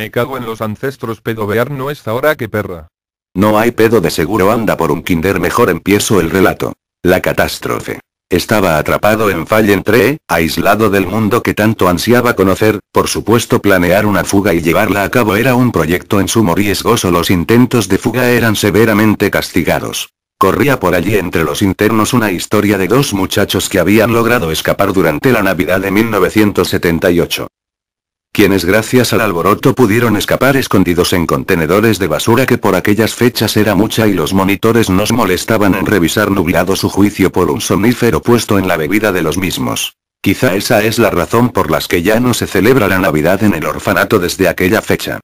Me cago en los ancestros, pedovear no es ahora que perra. No hay pedo, de seguro anda por un kinder. Mejor empiezo el relato. La catástrofe. Estaba atrapado en Fallen Tree, aislado del mundo que tanto ansiaba conocer. Por supuesto, planear una fuga y llevarla a cabo era un proyecto en sumo riesgoso. Los intentos de fuga eran severamente castigados. Corría por allí entre los internos una historia de dos muchachos que habían logrado escapar durante la Navidad de 1978. Quienes gracias al alboroto pudieron escapar escondidos en contenedores de basura, que por aquellas fechas era mucha, y los monitores nos molestaban en revisar nublado su juicio por un somnífero puesto en la bebida de los mismos. Quizá esa es la razón por la que ya no se celebra la Navidad en el orfanato desde aquella fecha.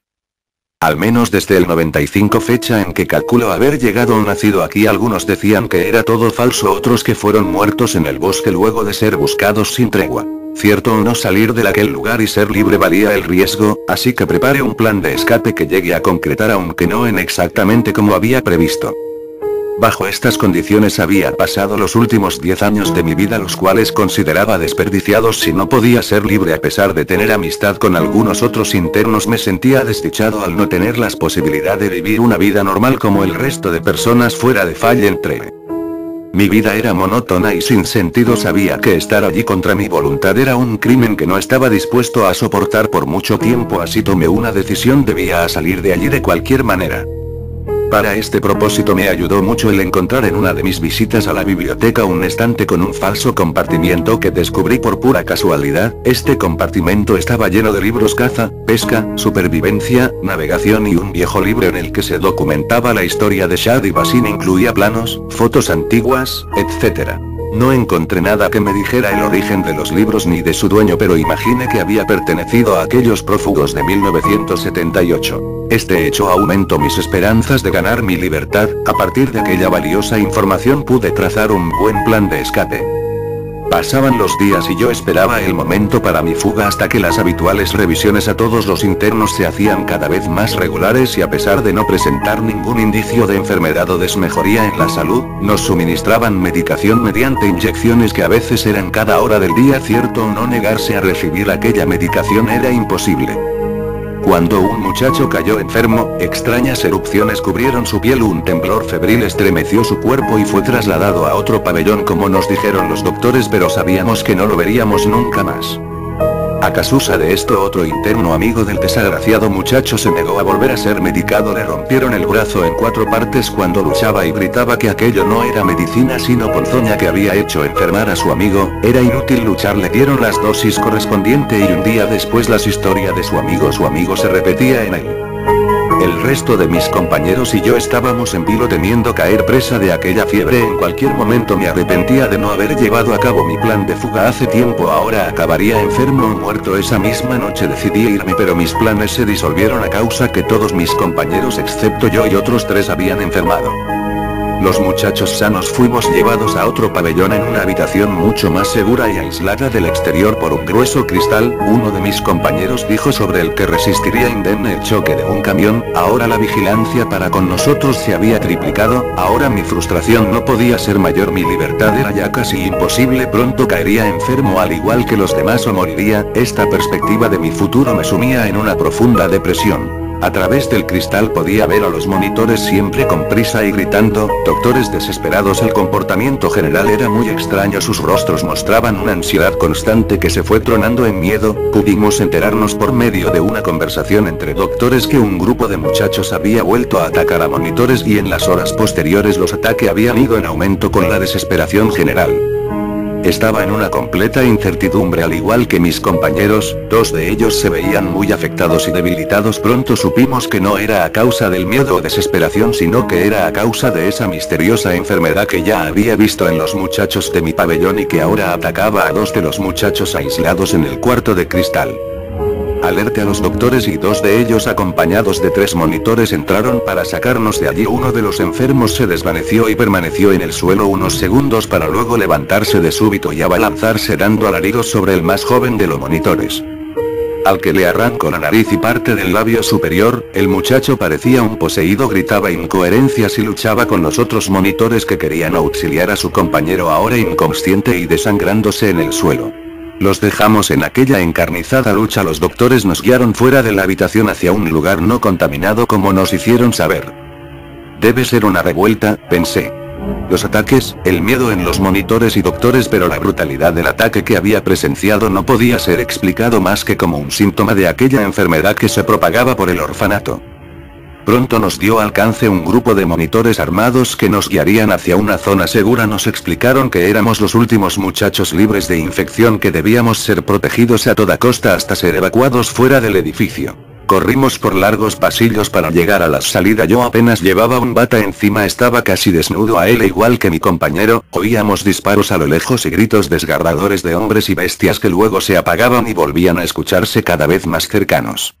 Al menos desde el 95, fecha en que calculo haber llegado o nacido aquí. Algunos decían que era todo falso, otros que fueron muertos en el bosque luego de ser buscados sin tregua. Cierto o no, salir de aquel lugar y ser libre valía el riesgo, así que preparé un plan de escape que llegué a concretar, aunque no en exactamente como había previsto. Bajo estas condiciones había pasado los últimos 10 años de mi vida, los cuales consideraba desperdiciados si no podía ser libre. A pesar de tener amistad con algunos otros internos, me sentía desdichado al no tener las posibilidades de vivir una vida normal como el resto de personas fuera de Fallen Tree. Mi vida era monótona y sin sentido. Sabía que estar allí contra mi voluntad era un crimen que no estaba dispuesto a soportar por mucho tiempo, así tomé una decisión: debía salir de allí de cualquier manera. Para este propósito me ayudó mucho el encontrar en una de mis visitas a la biblioteca un estante con un falso compartimiento que descubrí por pura casualidad. Este compartimento estaba lleno de libros: caza, pesca, supervivencia, navegación y un viejo libro en el que se documentaba la historia de Shad y Basin. Incluía planos, fotos antiguas, etc. No encontré nada que me dijera el origen de los libros ni de su dueño, pero imaginé que había pertenecido a aquellos prófugos de 1978. Este hecho aumentó mis esperanzas de ganar mi libertad. A partir de aquella valiosa información pude trazar un buen plan de escape. Pasaban los días y yo esperaba el momento para mi fuga, hasta que las habituales revisiones a todos los internos se hacían cada vez más regulares, y a pesar de no presentar ningún indicio de enfermedad o desmejoría en la salud, nos suministraban medicación mediante inyecciones que a veces eran cada hora del día. Cierto o no, negarse a recibir aquella medicación era imposible. Cuando un muchacho cayó enfermo, extrañas erupciones cubrieron su piel, un temblor febril estremeció su cuerpo y fue trasladado a otro pabellón como nos dijeron los doctores, pero sabíamos que no lo veríamos nunca más. A causa de esto, otro interno amigo del desagraciado muchacho se negó a volver a ser medicado. Le rompieron el brazo en 4 partes cuando luchaba y gritaba que aquello no era medicina sino ponzoña que había hecho enfermar a su amigo. Era inútil luchar, le dieron las dosis correspondiente y un día después la historia de su amigo se repetía en él. El resto de mis compañeros y yo estábamos en vilo, temiendo caer presa de aquella fiebre en cualquier momento. Me arrepentía de no haber llevado a cabo mi plan de fuga hace tiempo. Ahora acabaría enfermo o muerto. Esa misma noche decidí irme, pero mis planes se disolvieron a causa que todos mis compañeros excepto yo y otros 3 habían enfermado. Los muchachos sanos fuimos llevados a otro pabellón en una habitación mucho más segura y aislada del exterior por un grueso cristal. Uno de mis compañeros dijo sobre el que resistiría indemne el choque de un camión. Ahora la vigilancia para con nosotros se había triplicado. Ahora mi frustración no podía ser mayor. Mi libertad era ya casi imposible. Pronto caería enfermo al igual que los demás o moriría. Esta perspectiva de mi futuro me sumía en una profunda depresión. A través del cristal podía ver a los monitores siempre con prisa y gritando, doctores desesperados. El comportamiento general era muy extraño, sus rostros mostraban una ansiedad constante que se fue tronando en miedo. Pudimos enterarnos por medio de una conversación entre doctores que un grupo de muchachos había vuelto a atacar a monitores, y en las horas posteriores los ataques habían ido en aumento con la desesperación general. Estaba en una completa incertidumbre al igual que mis compañeros. 2 de ellos se veían muy afectados y debilitados. Pronto supimos que no era a causa del miedo o desesperación, sino que era a causa de esa misteriosa enfermedad que ya había visto en los muchachos de mi pabellón y que ahora atacaba a 2 de los muchachos aislados en el cuarto de cristal. Alerté a los doctores y 2 de ellos, acompañados de 3 monitores, entraron para sacarnos de allí. Uno de los enfermos se desvaneció y permaneció en el suelo unos segundos para luego levantarse de súbito y abalanzarse dando alaridos sobre el más joven de los monitores, al que le arrancó la nariz y parte del labio superior. El muchacho parecía un poseído, gritaba incoherencias y luchaba con los otros monitores que querían auxiliar a su compañero ahora inconsciente y desangrándose en el suelo. Los dejamos en aquella encarnizada lucha. Los doctores nos guiaron fuera de la habitación hacia un lugar no contaminado como nos hicieron saber. Debe ser una revuelta, pensé. Los ataques, el miedo en los monitores y doctores, pero la brutalidad del ataque que había presenciado no podía ser explicado más que como un síntoma de aquella enfermedad que se propagaba por el orfanato. Pronto nos dio alcance un grupo de monitores armados que nos guiarían hacia una zona segura. Nos explicaron que éramos los últimos muchachos libres de infección, que debíamos ser protegidos a toda costa hasta ser evacuados fuera del edificio. Corrimos por largos pasillos para llegar a la salida. Yo apenas llevaba un bata encima, estaba casi desnudo. A él, igual que mi compañero, oíamos disparos a lo lejos y gritos desgarradores de hombres y bestias que luego se apagaban y volvían a escucharse cada vez más cercanos.